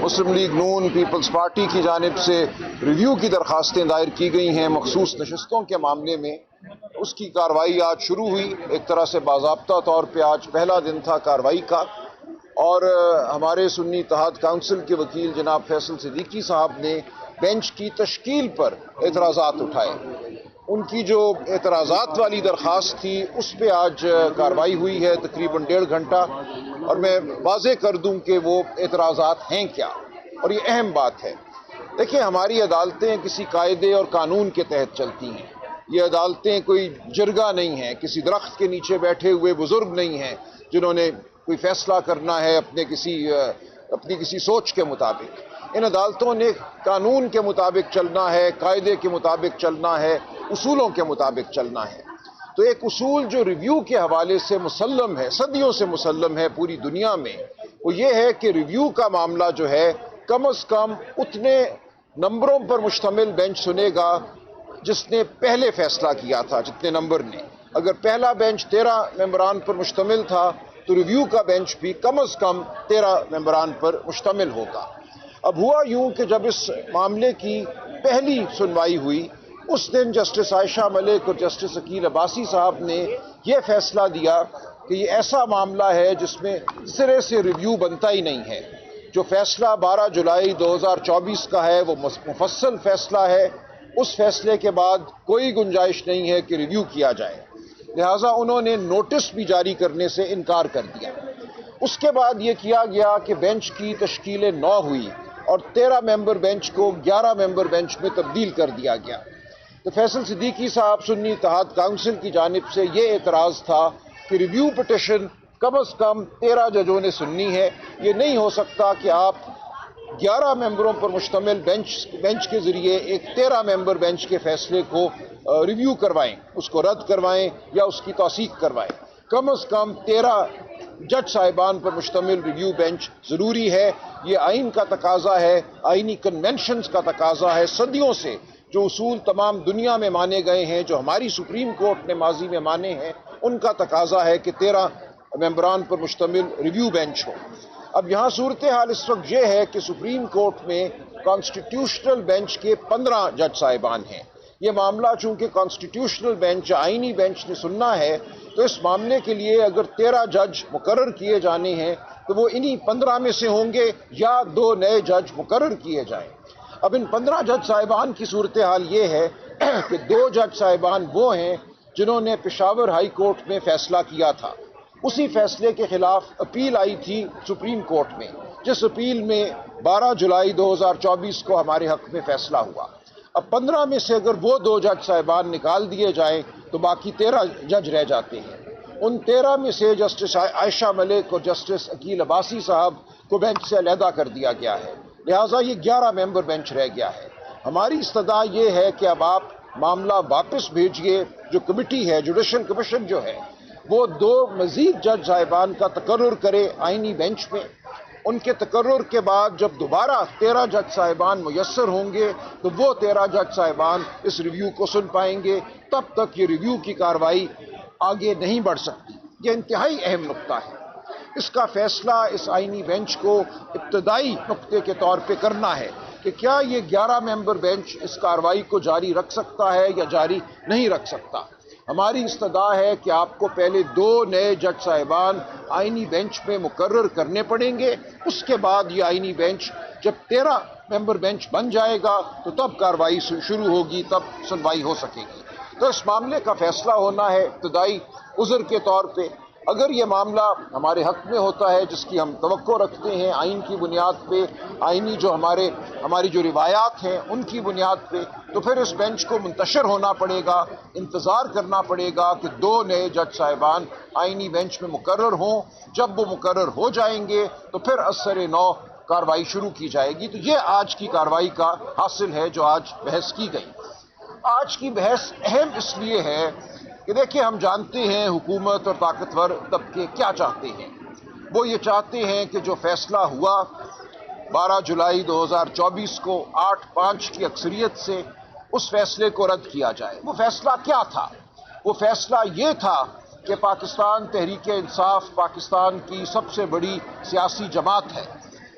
مسلم league نون Peoples party کی جانب سے ریویو کی درخواستیں دائر کی گئی ہیں مخصوص نشستوں کے معاملے میں، اس کی کارروائی آج شروع ہوئی۔ ایک طرح سے باضابطہ طور پہ آج پہلا دن تھا کارروائی کا، اور ہمارے سنی اتحاد کونسل کے وکیل جناب فیصل صدیقی صاحب نے بینچ کی تشکیل پر اعتراضات اٹھائے۔ ان کی جو اعتراضات والی درخواست تھی اس پہ آج کارروائی ہوئی ہے تقریباً 1.5 گھنٹہ، اور میں واضح کر دوں کہ وہ اعتراضات ہیں کیا، اور یہ اہم بات ہے۔ دیکھیں، ہماری عدالتیں کسی قاعدے اور قانون کے تحت چلتی ہیں۔ یہ عدالتیں کوئی جرگہ نہیں ہیں، کسی درخت کے نیچے بیٹھے ہوئے بزرگ نہیں ہیں جنہوں نے کوئی فیصلہ کرنا ہے اپنی کسی سوچ کے مطابق۔ ان عدالتوں نے قانون کے مطابق چلنا ہے، قاعدے کے مطابق چلنا ہے، اصولوں کے مطابق چلنا ہے۔ تو ایک اصول جو ریویو کے حوالے سے مسلم ہے، صدیوں سے مسلم ہے پوری دنیا میں، وہ یہ ہے کہ ریویو کا معاملہ جو ہے کم از کم اتنے نمبروں پر مشتمل بینچ سنے گا جس نے پہلے فیصلہ کیا تھا، جتنے نمبر نے۔ اگر پہلا بینچ 13 ممبران پر مشتمل تھا تو ریویو کا بینچ بھی کم از کم 13 ممبران پر مشتمل ہوگا۔ اب ہوا یوں کہ جب اس معاملے کی پہلی سنوائی ہوئی، اس دن جسٹس عائشہ ملک اور جسٹس عقیل عباسی صاحب نے یہ فیصلہ دیا کہ یہ ایسا معاملہ ہے جس میں سرے سے ریویو بنتا ہی نہیں ہے۔ جو فیصلہ 12 جولائی 2024 کا ہے وہ مفصل فیصلہ ہے، اس فیصلے کے بعد کوئی گنجائش نہیں ہے کہ ریویو کیا جائے، لہٰذا انہوں نے نوٹس بھی جاری کرنے سے انکار کر دیا۔ اس کے بعد یہ کیا گیا کہ بینچ کی تشکیل 9 ہوئی اور 13 ممبر بینچ کو 11 ممبر بینچ میں تبدیل کر دیا گیا۔ تو فیصل صدیقی صاحب سنی اتحاد کونسل کی جانب سے یہ اعتراض تھا کہ ریویو پٹیشن کم از کم 13 ججوں نے سننی ہے۔ یہ نہیں ہو سکتا کہ آپ 11 ممبروں پر مشتمل بینچ کے ذریعے ایک 13 ممبر بینچ کے فیصلے کو ریویو کروائیں، اس کو رد کروائیں یا اس کی توثیق کروائیں۔ کم از کم 13 جج صاحبان پر مشتمل ریویو بینچ ضروری ہے۔ یہ آئین کا تقاضا ہے، آئینی کنونشنز کا تقاضا ہے۔ صدیوں سے جو اصول تمام دنیا میں مانے گئے ہیں، جو ہماری سپریم کورٹ نے ماضی میں مانے ہیں، ان کا تقاضا ہے کہ 13 ممبران پر مشتمل ریویو بینچ ہو۔ اب یہاں صورتحال اس وقت یہ ہے کہ سپریم کورٹ میں کانسٹیٹیوشنل بینچ کے 15 جج صاحبان ہیں۔ یہ معاملہ چونکہ کانسٹیٹیوشنل بینچ آئینی بینچ نے سننا ہے، تو اس معاملے کے لیے اگر 13 جج مقرر کیے جانے ہیں تو وہ انہی 15 میں سے ہوں گے یا 2 نئے جج مقرر کیے جائیں۔ اب ان 15 جج صاحبان کی صورتحال یہ ہے کہ 2 جج صاحبان وہ ہیں جنہوں نے پشاور ہائی کورٹ میں فیصلہ کیا تھا۔ اسی فیصلے کے خلاف اپیل آئی تھی سپریم کورٹ میں، جس اپیل میں 12 جولائی 2024 کو ہمارے حق میں فیصلہ ہوا۔ اب 15 میں سے اگر وہ 2 جج صاحبان نکال دیے جائیں تو باقی 13 جج رہ جاتے ہیں۔ ان 13 میں سے جسٹس عائشہ ملک اور جسٹس عقیل عباسی صاحب کو بینچ سے علیحدہ کر دیا گیا ہے، لہٰذا یہ 11 ممبر بینچ رہ گیا ہے۔ ہماری استدعا یہ ہے کہ اب آپ معاملہ واپس بھیجیے، جو کمیٹی ہے، جوڈیشل کمیشن جو ہے، وہ 2 مزید جج صاحبان کا تقرر کرے آئینی بینچ میں۔ ان کے تقرر کے بعد جب دوبارہ 13 جج صاحبان میسر ہوں گے تو وہ 13 جج صاحبان اس ریویو کو سن پائیں گے۔ تب تک یہ ریویو کی کارروائی آگے نہیں بڑھ سکتی۔ یہ انتہائی اہم نقطہ ہے۔ اس کا فیصلہ اس آئینی بینچ کو ابتدائی نقطے کے طور پہ کرنا ہے کہ کیا یہ 11 ممبر بینچ اس کارروائی کو جاری رکھ سکتا ہے یا جاری نہیں رکھ سکتا۔ ہماری استدعا ہے کہ آپ کو پہلے 2 نئے جج صاحبان آئینی بینچ میں مقرر کرنے پڑیں گے، اس کے بعد یہ آئینی بینچ جب 13 ممبر بینچ بن جائے گا تو تب کارروائی شروع ہوگی، تب سنوائی ہو سکے گی۔ تو اس معاملے کا فیصلہ ہونا ہے ابتدائی عذر کے طور پہ۔ اگر یہ معاملہ ہمارے حق میں ہوتا ہے، جس کی ہم توقع رکھتے ہیں آئین کی بنیاد پہ، آئینی جو ہماری جو روایات ہیں ان کی بنیاد پہ، تو پھر اس بینچ کو منتشر ہونا پڑے گا، انتظار کرنا پڑے گا کہ 2 نئے جج صاحبان آئینی بینچ میں مقرر ہوں۔ جب وہ مقرر ہو جائیں گے تو پھر اثر نو کارروائی شروع کی جائے گی۔ تو یہ آج کی کارروائی کا حاصل ہے جو آج بحث کی گئی۔ آج کی بحث اہم اس لیے ہے کہ دیکھیں، ہم جانتے ہیں حکومت اور طاقتور طبقے کیا چاہتے ہیں۔ وہ یہ چاہتے ہیں کہ جو فیصلہ ہوا 12 جولائی 2024 کو 8-5 کی اکثریت سے، اس فیصلے کو رد کیا جائے۔ وہ فیصلہ کیا تھا؟ وہ فیصلہ یہ تھا کہ پاکستان تحریک انصاف پاکستان کی سب سے بڑی سیاسی جماعت ہے۔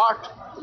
8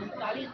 39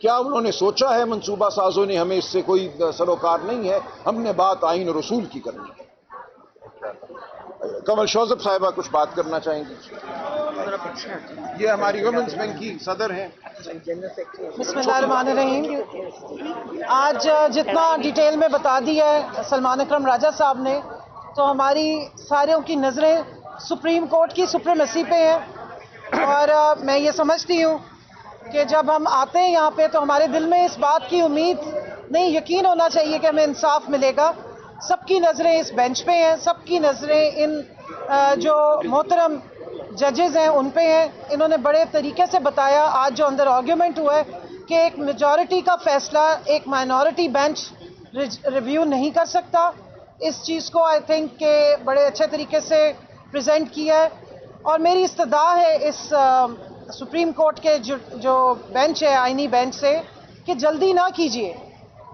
کیا انہوں نے سوچا ہے منصوبہ سازوں نے ہمیں اس سے کوئی سروکار نہیں ہے، ہم نے بات آئین اور اصول کی کرنی ہے. کمل شوذب صاحبہ کچھ بات کرنا چاہیں گی؟ یہ ہماری ویمنز ونگ کی صدر ہیں. بسم اللہ الرحمن الرحیم. آج جتنا ڈیٹیل میں بتا دیا ہے سلمان اکرم راجہ صاحب نے، تو ہماری ساروں کی نظریں سپریم کورٹ کی سپریمیسی پہ ہیں. اور میں یہ سمجھتی ہوں کہ جب ہم آتے ہیں یہاں پہ تو ہمارے دل میں اس بات کی امید نہیں، یقین ہونا چاہیے کہ ہمیں انصاف ملے گا. سب کی نظریں اس بینچ پہ ہیں، سب کی نظریں ان جو محترم ججز ہیں ان پہ ہیں. انہوں نے بڑے طریقے سے بتایا آج جو اندر آرگیومنٹ ہوا ہے کہ ایک میجورٹی کا فیصلہ ایک مائنورٹی بینچ ریویو نہیں کر سکتا. اس چیز کو آئی تھنک کہ بڑے اچھے طریقے سے پریزنٹ کیا ہے. اور میری استدعا ہے اس سپریم کورٹ کے جو بینچ ہے آئینی بینچ سے کہ جلدی نہ کیجیے.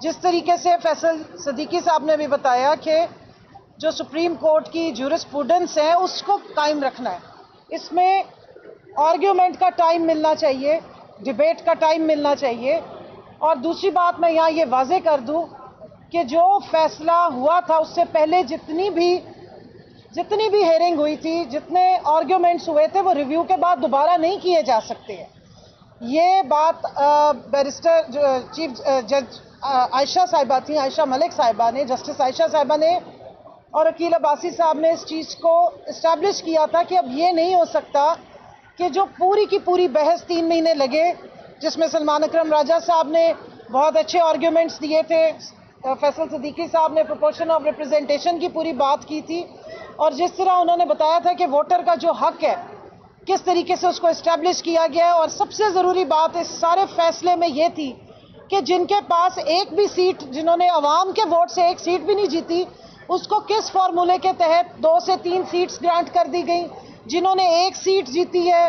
جس طریقے سے فیصل صدیقی صاحب نے بھی بتایا کہ جو سپریم کورٹ کی جورسپروڈنس ہے اس کو قائم رکھنا ہے. اس میں آرگیومنٹ کا ٹائم ملنا چاہیے، ڈیبیٹ کا ٹائم ملنا چاہیے. اور دوسری بات میں یہاں یہ واضح کر دوں کہ جو فیصلہ ہوا تھا اس سے پہلے جتنی بھی ہیئرنگ ہوئی تھی، جتنے آرگیومنٹس ہوئے تھے، وہ ریویو کے بعد دوبارہ نہیں کیے جا سکتے ہیں. یہ بات بیرسٹر چیف جج عائشہ صاحبہ تھیں، عائشہ ملک صاحبہ نے، جسٹس عائشہ صاحبہ نے اور عقیل عباسی صاحب نے اس چیز کو اسٹیبلش کیا تھا کہ اب یہ نہیں ہو سکتا کہ جو پوری کی پوری بحث 3 مہینے لگے، جس میں سلمان اکرم راجہ صاحب نے بہت اچھے آرگیومنٹس دیے تھے، فیصل صدیقی صاحب نے پروپورشن آف ریپرزنٹیشن کی پوری بات کی تھی، اور جس طرح انہوں نے بتایا تھا کہ ووٹر کا جو حق ہے کس طریقے سے اس کو اسٹیبلش کیا گیا ہے. اور سب سے ضروری بات اس سارے فیصلے میں یہ تھی کہ جن کے پاس ایک بھی سیٹ، جنہوں نے عوام کے ووٹ سے ایک سیٹ بھی نہیں جیتی، اس کو کس فارمولے کے تحت 2 سے 3 سیٹس گرانٹ کر دی گئیں. جنہوں نے ایک سیٹ جیتی ہے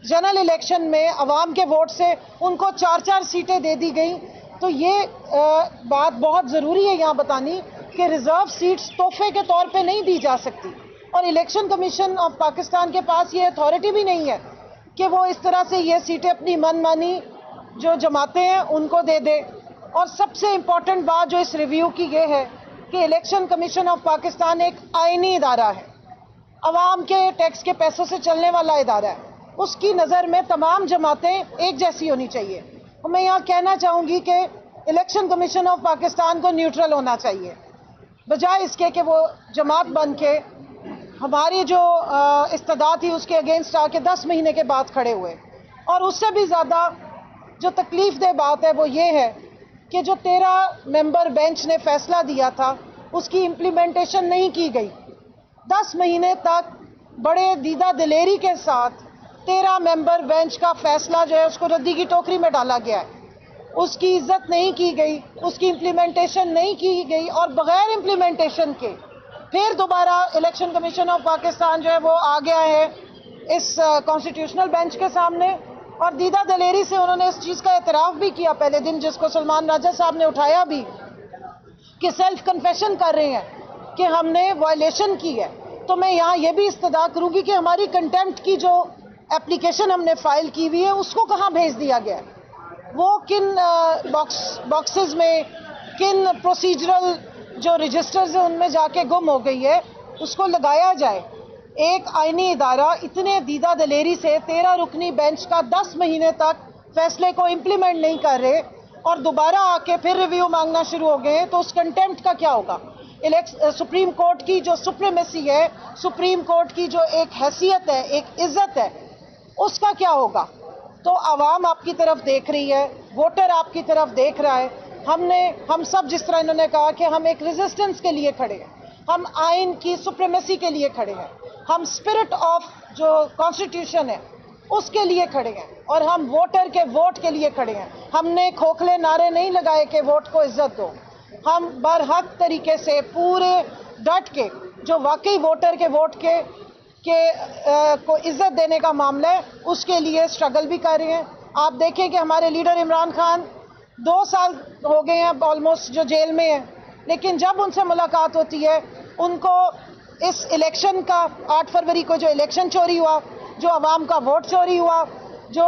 جنرل الیکشن میں عوام کے ووٹ سے، ان کو 4 سیٹیں دے دی گئیں. تو یہ بات بہت ضروری ہے یہاں بتانی کہ ریزرو سیٹس تحفے کے طور پہ نہیں دی جا سکتی. اور الیکشن کمیشن آف پاکستان کے پاس یہ اتھارٹی بھی نہیں ہے کہ وہ اس طرح سے یہ سیٹیں اپنی من مانی جو جماعتیں ہیں ان کو دے دے. اور سب سے امپورٹنٹ بات جو اس ریویو کی یہ ہے کہ الیکشن کمیشن آف پاکستان ایک آئینی ادارہ ہے، عوام کے ٹیکس کے پیسوں سے چلنے والا ادارہ ہے. اس کی نظر میں تمام جماعتیں ایک جیسی ہونی چاہیے. میں یہاں کہنا چاہوں گی کہ الیکشن کمیشن آف پاکستان کو نیوٹرل ہونا چاہیے، بجائے اس کے کہ وہ جماعت بن کے ہماری جو استدعا تھی اس کے اگینسٹ آ کے 10 مہینے کے بعد کھڑے ہوئے. اور اس سے بھی زیادہ جو تکلیف دہ بات ہے وہ یہ ہے کہ جو 13 ممبر بینچ نے فیصلہ دیا تھا اس کی امپلیمنٹیشن نہیں کی گئی. 10 مہینے تک بڑے دیدہ دلیری کے ساتھ 13 ممبر بینچ کا فیصلہ جو ہے اس کو ردی کی ٹوکری میں ڈالا گیا ہے. اس کی عزت نہیں کی گئی، اس کی امپلیمنٹیشن نہیں کی گئی، اور بغیر امپلیمنٹیشن کے پھر دوبارہ الیکشن کمیشن آف پاکستان جو ہے وہ آ گیا ہے اس کانسٹیٹیوشنل بینچ کے سامنے. اور دیدہ دلیری سے انہوں نے اس چیز کا اعتراف بھی کیا پہلے دن، جس کو سلمان راجہ صاحب نے اٹھایا بھی، کہ سیلف کنفیشن کر رہے ہیں کہ ہم نے وائلیشن کی ہے. تو میں یہاں یہ بھی استدعا کروں گی کہ ہماری کنٹمپٹ کی جو اپلیکیشن ہم نے فائل کی ہوئی ہے اس کو کہاں بھیج دیا گیا ہے، وہ کن باکسز میں، کن پروسیجرل جو رجسٹرز ہیں ان میں جا کے گم ہو گئی ہے، اس کو لگایا جائے. ایک آئینی ادارہ اتنے دیدہ دلیری سے 13 رکنی بینچ کا 10 مہینے تک فیصلے کو امپلیمنٹ نہیں کر رہے اور دوبارہ آ کے پھر ریویو مانگنا شروع ہو گئے، تو اس کنٹمپٹ کا کیا ہوگا؟ سپریم کورٹ کی جو سپریمیسی ہے، سپریم کورٹ کی جو ایک حیثیت ہے، ایک عزت ہے، اس کا کیا ہوگا؟ تو عوام آپ کی طرف دیکھ رہی ہے، ووٹر آپ کی طرف دیکھ رہا ہے. ہم سب جس طرح انہوں نے کہا کہ ہم ایک ریزسٹنس کے لیے کھڑے ہیں، ہم آئین کی سپریمیسی کے لیے کھڑے ہیں، ہم اسپرٹ آف جو کانسٹیٹیوشن ہے اس کے لیے کھڑے ہیں، اور ہم ووٹر کے ووٹ کے لیے کھڑے ہیں. ہم نے کھوکھلے نعرے نہیں لگائے کہ ووٹ کو عزت دو. ہم برحق طریقے سے پورے ڈٹ کے جو واقعی ووٹر کے ووٹ کو عزت دینے کا معاملہ ہے اس کے لیے اسٹرگل بھی کر رہے ہیں. آپ دیکھیں کہ ہمارے لیڈر عمران خان 2 سال ہو گئے ہیں آلموسٹ جو جیل میں ہیں، لیکن جب ان سے ملاقات ہوتی ہے ان کو اس الیکشن کا 8 فروری کو جو الیکشن چوری ہوا، جو عوام کا ووٹ چوری ہوا، جو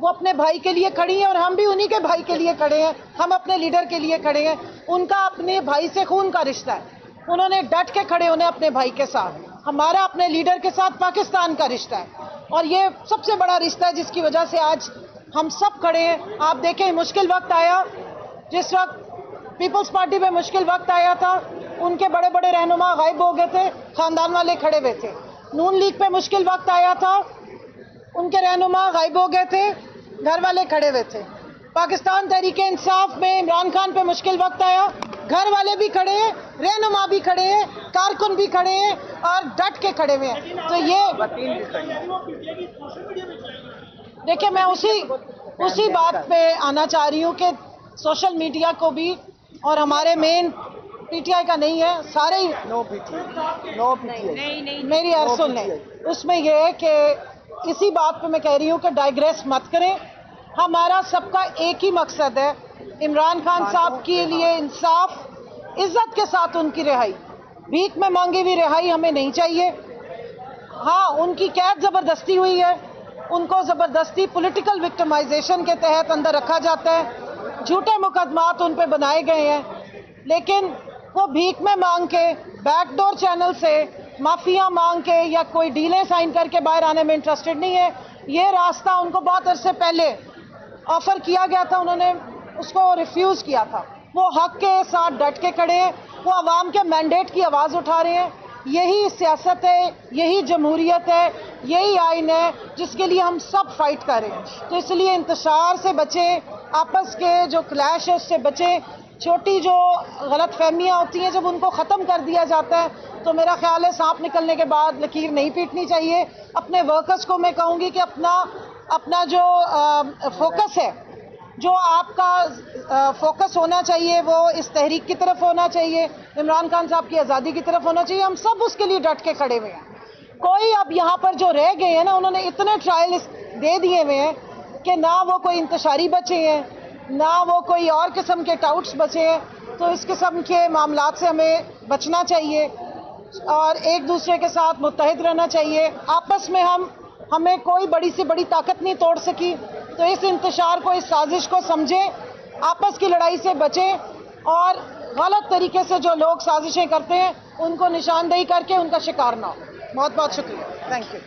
وہ اپنے بھائی کے لیے کھڑی ہیں اور ہم بھی انہی کے بھائی کے لیے کھڑے ہیں. ہم اپنے لیڈر کے لیے کھڑے ہیں. ان کا اپنے بھائی سے خون کا رشتہ ہے. انہوں نے ڈٹ کے کھڑے ہونے اپنے بھائی کے ساتھ. ہمارا اپنے لیڈر کے ساتھ پاکستان کا رشتہ ہے, اور یہ سب سے بڑا رشتہ ہے جس کی وجہ سے آج ہم سب کھڑے ہیں. آپ دیکھیں مشکل وقت آیا, جس وقت پیپلز پارٹی پہ مشکل وقت آیا تھا, ان کے بڑے بڑے رہنما غائب ہو گئے تھے, خاندان والے کھڑے ہوئے تھے. نون لیگ پہ مشکل وقت آیا تھا, ان کے رہنما غائب ہو گئے تھے, گھر والے کھڑے ہوئے تھے. پاکستان تحریک انصاف میں عمران خان پہ مشکل وقت آیا, گھر والے بھی کھڑے ہیں, رہنما بھی کھڑے ہیں, کارکن بھی کھڑے ہیں اور ڈٹ کے کھڑے ہوئے ہیں. تو یہ دیکھیں میں اسی بات پہ آنا چاہ رہی ہوں کہ سوشل میڈیا کو بھی, اور ہمارے مین پی ٹی آئی کا نہیں ہے, سارے ہی میری عرض سن لیں. اس میں یہ ہے کہ اسی بات پہ میں کہہ رہی ہوں کہ ڈائگریس مت کریں. ہمارا سب کا ایک ہی مقصد ہے, عمران خان صاحب کے لیے انصاف, عزت کے ساتھ ان کی رہائی. بھیک میں مانگی ہوئی رہائی ہمیں نہیں چاہیے. ہاں ان کی قید زبردستی ہوئی ہے, ان کو زبردستی پولیٹیکل وکٹمائزیشن کے تحت اندر رکھا جاتا ہے, جھوٹے مقدمات ان پہ بنائے گئے ہیں, لیکن وہ بھیک میں مانگ کے, بیک ڈور چینل سے معافیاں مانگ کے یا کوئی ڈیلیں سائن کر کے باہر آنے میں انٹرسٹڈ نہیں ہے. یہ راستہ ان کو بہت عرصے پہلے آفر کیا گیا تھا, انہوں نے اس کو ریفیوز کیا تھا. وہ حق کے ساتھ ڈٹ کے کھڑے ہیں, وہ عوام کے مینڈیٹ کی آواز اٹھا رہے ہیں. یہی سیاست ہے, یہی جمہوریت ہے, یہی آئین ہے جس کے لیے ہم سب فائٹ کر رہے ہیں. تو اس لیے انتشار سے بچیں, آپس کے جو کلیش ہے اس سے بچیں. چھوٹی جو غلط فہمیاں ہوتی ہیں جب ان کو ختم کر دیا جاتا ہے تو میرا خیال ہے سانپ نکلنے کے بعد لکیر نہیں پیٹنی چاہیے. اپنے ورکرز کو میں کہوں گی کہ اپنا جو فوکس ہے, جو آپ کا فوکس ہونا چاہیے وہ اس تحریک کی طرف ہونا چاہیے, عمران خان صاحب کی آزادی کی طرف ہونا چاہیے. ہم سب اس کے لیے ڈٹ کے کھڑے ہوئے ہیں. کوئی اب یہاں پر جو رہ گئے ہیں نا, انہوں نے اتنے ٹرائل دے دیے ہوئے ہیں کہ نہ وہ کوئی انتشاری بچے ہیں, نہ وہ کوئی اور قسم کے ٹاؤٹس بچے ہیں. تو اس قسم کے معاملات سے ہمیں بچنا چاہیے اور ایک دوسرے کے ساتھ متحد رہنا چاہیے. آپس میں ہمیں کوئی بڑی سے بڑی طاقت نہیں توڑ سکی. تو اس انتشار کو, اس سازش کو سمجھیں, آپس کی لڑائی سے بچیں, اور غلط طریقے سے جو لوگ سازشیں کرتے ہیں ان کو نشاندہی کر کے ان کا شکار نہ ہو. بہت بہت شکریہ. Thank you.